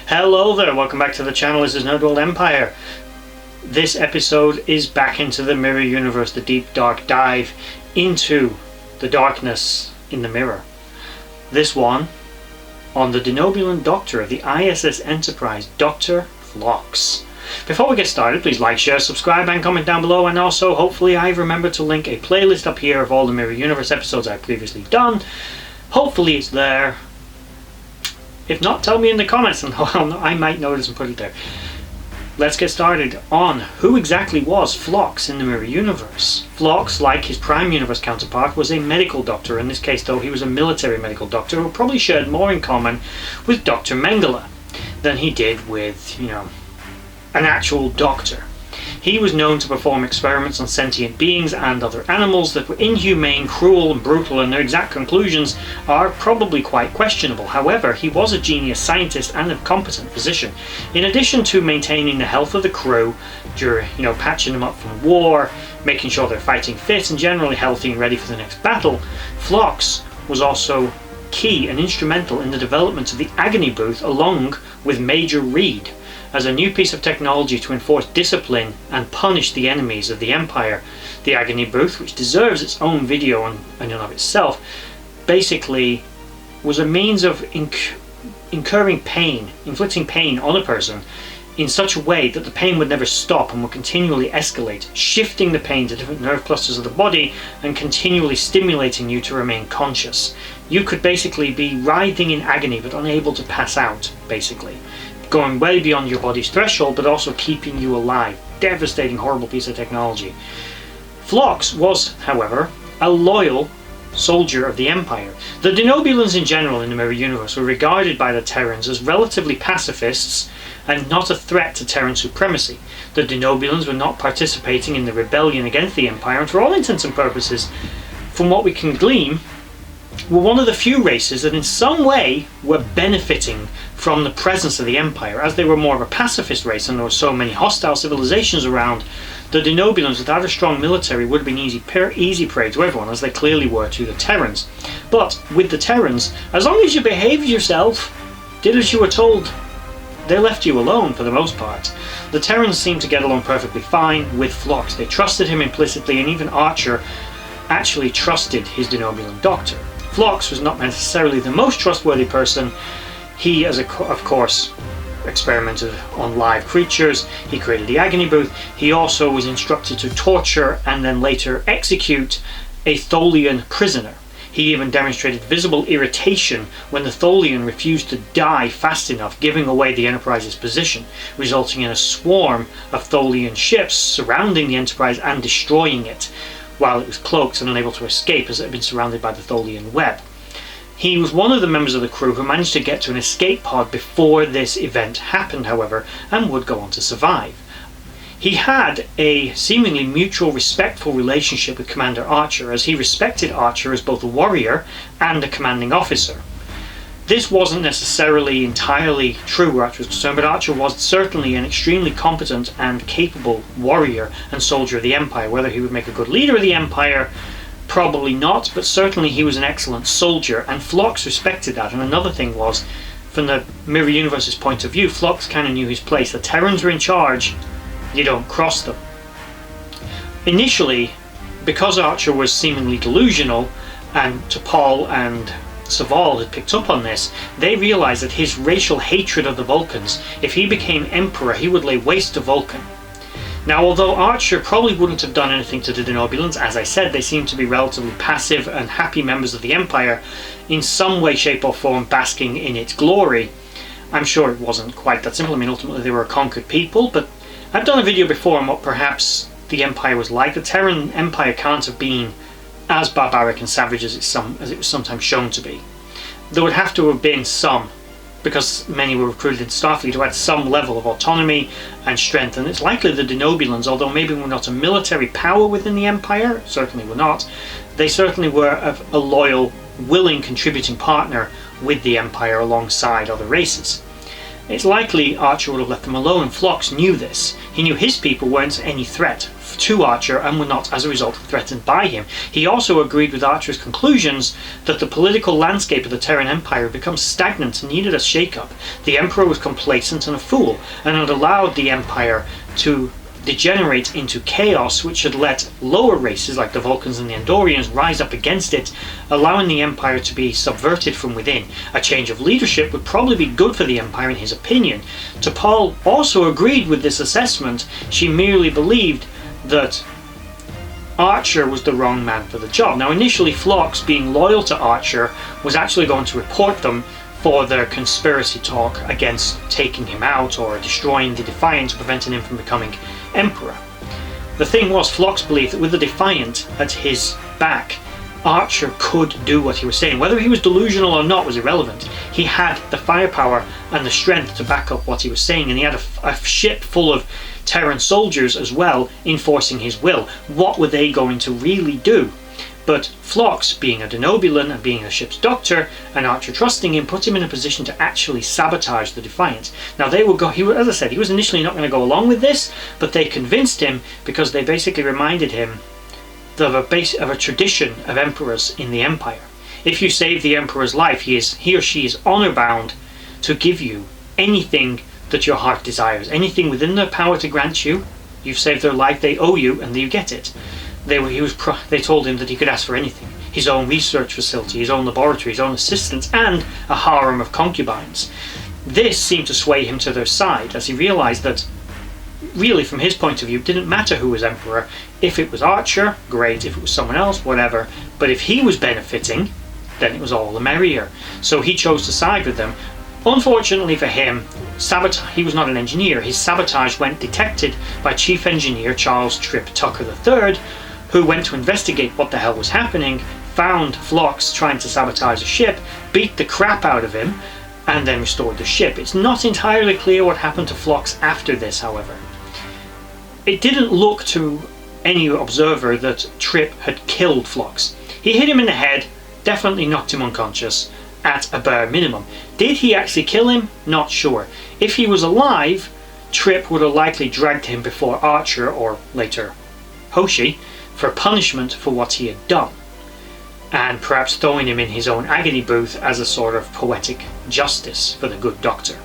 Hello there, welcome back to the channel. This is Nerdworld Empire. This episode is back into the Mirror Universe, the deep dark dive into the darkness in the mirror. This one on the Denobulan Doctor of the ISS Enterprise, Dr. Phlox. Before we get started, please like, share, subscribe and comment down below, and also hopefully I've remembered to link a playlist up here of all the Mirror Universe episodes I've previously done. Hopefully it's there. If not, tell me in the comments and I might notice and put it there. Let's get started on who exactly was Phlox in the Mirror Universe. Phlox, like his Prime Universe counterpart, was a medical doctor. In this case, though, he was a military medical doctor who probably shared more in common with Dr. Mengele than he did with, an actual doctor. He was known to perform experiments on sentient beings and other animals that were inhumane, cruel and brutal, and their exact conclusions are probably quite questionable. However, he was a genius scientist and a competent physician. In addition to maintaining the health of the crew during, patching them up from war, making sure they're fighting fit and generally healthy and ready for the next battle, Phlox was also key and instrumental in the development of the Agony Booth along with Major Reed, as a new piece of technology to enforce discipline and punish the enemies of the Empire. The Agony Booth, which deserves its own video in and of itself, basically was a means of inflicting pain on a person in such a way that the pain would never stop and would continually escalate, shifting the pain to different nerve clusters of the body and continually stimulating you to remain conscious. You could basically be writhing in agony but unable to pass out, basically. Going way beyond your body's threshold, but also keeping you alive. Devastating, horrible piece of technology. Phlox was, however, a loyal soldier of the Empire. The Denobulans in general in the Mirror Universe were regarded by the Terrans as relatively pacifists and not a threat to Terran supremacy. The Denobulans were not participating in the rebellion against the Empire, and for all intents and purposes, from what we can glean, were one of the few races that in some way were benefiting from the presence of the Empire. As they were more of a pacifist race and there were so many hostile civilizations around, the Denobulans without a strong military would have been easy prey to everyone, as they clearly were to the Terrans. But with the Terrans, as long as you behaved yourself, did as you were told, they left you alone for the most part. The Terrans seemed to get along perfectly fine with Phlox. They trusted him implicitly, and even Archer actually trusted his Denobulan doctor. Phlox was not necessarily the most trustworthy person. He, of course, experimented on live creatures. He created the Agony Booth. He also was instructed to torture and then later execute a Tholian prisoner. He even demonstrated visible irritation when the Tholian refused to die fast enough, giving away the Enterprise's position, resulting in a swarm of Tholian ships surrounding the Enterprise and destroying it, while it was cloaked and unable to escape as it had been surrounded by the Tholian web. He was one of the members of the crew who managed to get to an escape pod before this event happened, however, and would go on to survive. He had a seemingly mutual respectful relationship with Commander Archer, as he respected Archer as both a warrior and a commanding officer. This wasn't necessarily entirely true where Archer was concerned, but Archer was certainly an extremely competent and capable warrior and soldier of the Empire. Whether he would make a good leader of the Empire, probably not, but certainly he was an excellent soldier, and Phlox respected that. And another thing was, from the Mirror Universe's point of view, Phlox kind of knew his place. The Terrans were in charge, you don't cross them. Initially, because Archer was seemingly delusional, and T'Pol and Saval had picked up on this, they realized that his racial hatred of the Vulcans, if he became Emperor, he would lay waste to Vulcan. Now, although Archer probably wouldn't have done anything to the Denobulans, as I said, they seemed to be relatively passive and happy members of the Empire, in some way, shape or form basking in its glory. I'm sure it wasn't quite that simple. I mean, ultimately they were a conquered people, but I've done a video before on what perhaps the Empire was like. The Terran Empire can't have been as barbaric and savage as it was sometimes shown to be. There would have to have been some, because many were recruited in Starfleet, who had some level of autonomy and strength, and it's likely the Denobulans, although maybe were not a military power within the Empire, certainly were not, they certainly were a loyal, willing contributing partner with the Empire alongside other races. It's likely Archer would have left them alone, and Phlox knew this. He knew his people weren't any threat to Archer and were not as a result threatened by him. He also agreed with Archer's conclusions that the political landscape of the Terran Empire had become stagnant and needed a shake-up. The Emperor was complacent and a fool, and had allowed the Empire to degenerate into chaos, which had let lower races like the Vulcans and the Andorians rise up against it, allowing the Empire to be subverted from within. A change of leadership would probably be good for the Empire in his opinion. T'Pol also agreed with this assessment. She merely believed that Archer was the wrong man for the job. Now initially Phlox, being loyal to Archer, was actually going to report them for their conspiracy talk against taking him out or destroying the Defiant, preventing him from becoming Emperor. The thing was, Phlox believed that with the Defiant at his back, Archer could do what he was saying. Whether he was delusional or not was irrelevant. He had the firepower and the strength to back up what he was saying, and he had a ship full of Terran soldiers as well enforcing his will. What were they going to really do? But Phlox, being a Denobulan and being a ship's doctor, and Archer trusting him, put him in a position to actually sabotage the Defiant. Now they will go. As I said, he was initially not going to go along with this, but they convinced him because they basically reminded him of a tradition of emperors in the Empire. If you save the Emperor's life, he or she is honor bound to give you anything that your heart desires, anything within their power to grant you. You've saved their life, they owe you, and you get it. They told him that he could ask for anything. His own research facility, his own laboratory, his own assistants, and a harem of concubines. This seemed to sway him to their side, as he realized that, really from his point of view, it didn't matter who was Emperor. If it was Archer, great. If it was someone else, whatever. But if he was benefiting, then it was all the merrier. So he chose to side with them. Unfortunately for him, he was not an engineer. His sabotage went detected by Chief Engineer Charles Tripp Tucker III, who went to investigate what the hell was happening, found Phlox trying to sabotage a ship, beat the crap out of him, and then restored the ship. It's not entirely clear what happened to Phlox after this, however. It didn't look to any observer that Tripp had killed Phlox. He hit him in the head, definitely knocked him unconscious, at a bare minimum. Did he actually kill him? Not sure. If he was alive, Tripp would have likely dragged him before Archer, or later Hoshi, for punishment for what he had done, and perhaps throwing him in his own agony booth as a sort of poetic justice for the good doctor.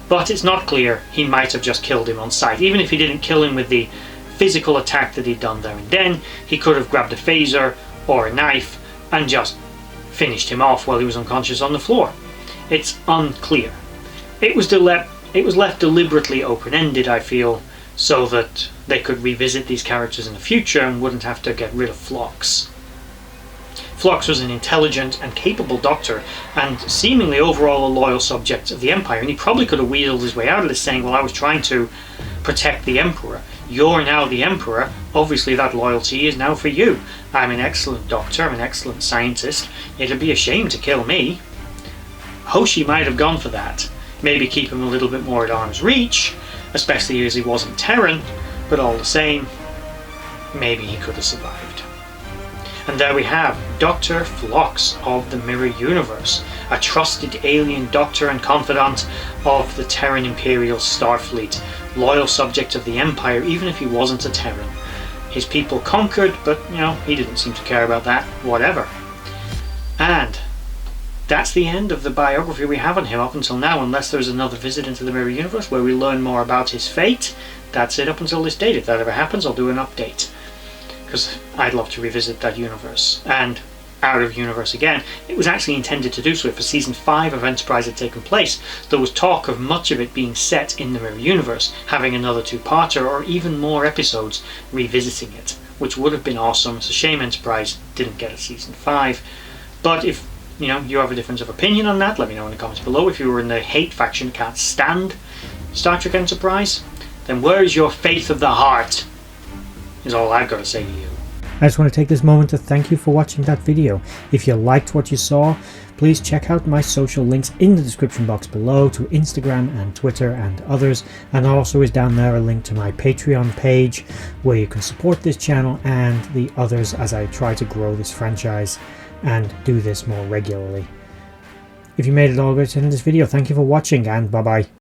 But it's not clear. He might have just killed him on sight. Even if he didn't kill him with the physical attack that he'd done there and then, he could have grabbed a phaser or a knife and just finished him off while he was unconscious on the floor. It's unclear. It was left deliberately open-ended, I feel, so that they could revisit these characters in the future and wouldn't have to get rid of Phlox. Phlox was an intelligent and capable doctor, and seemingly overall a loyal subject of the Empire, and he probably could have wheedled his way out of this, saying, well, I was trying to protect the Emperor. You're now the Emperor. Obviously that loyalty is now for you. I'm an excellent doctor, I'm an excellent scientist. It'd be a shame to kill me. Hoshi might have gone for that. Maybe keep him a little bit more at arm's reach, especially as he wasn't Terran, but all the same, maybe he could have survived. And there we have Dr. Phlox of the Mirror Universe, a trusted alien doctor and confidant of the Terran Imperial Starfleet, loyal subject of the Empire even if he wasn't a Terran. His people conquered, but he didn't seem to care about that, whatever. And that's the end of the biography we have on him up until now, unless there's another visit into the Mirror Universe where we learn more about his fate. That's it up until this date. If that ever happens, I'll do an update, because I'd love to revisit that universe. And out of universe again, it was actually intended to do so if a season 5 of Enterprise had taken place. There was talk of much of it being set in the Mirror Universe, having another 2-parter or even more episodes revisiting it, which would have been awesome. It's a shame Enterprise didn't get a season 5, but if you have a difference of opinion on that, let me know in the comments below. If you were in the hate faction, can't stand Star Trek Enterprise, then where is your faith of the heart, is all I've got to say to you. I just want to take this moment to thank you for watching that video. If you liked what you saw, please check out my social links in the description box below to Instagram and Twitter and others, and also is down there a link to my Patreon page where you can support this channel and the others as I try to grow this franchise and do this more regularly. If you made it all the way to the end of this video, thank you for watching, and bye bye.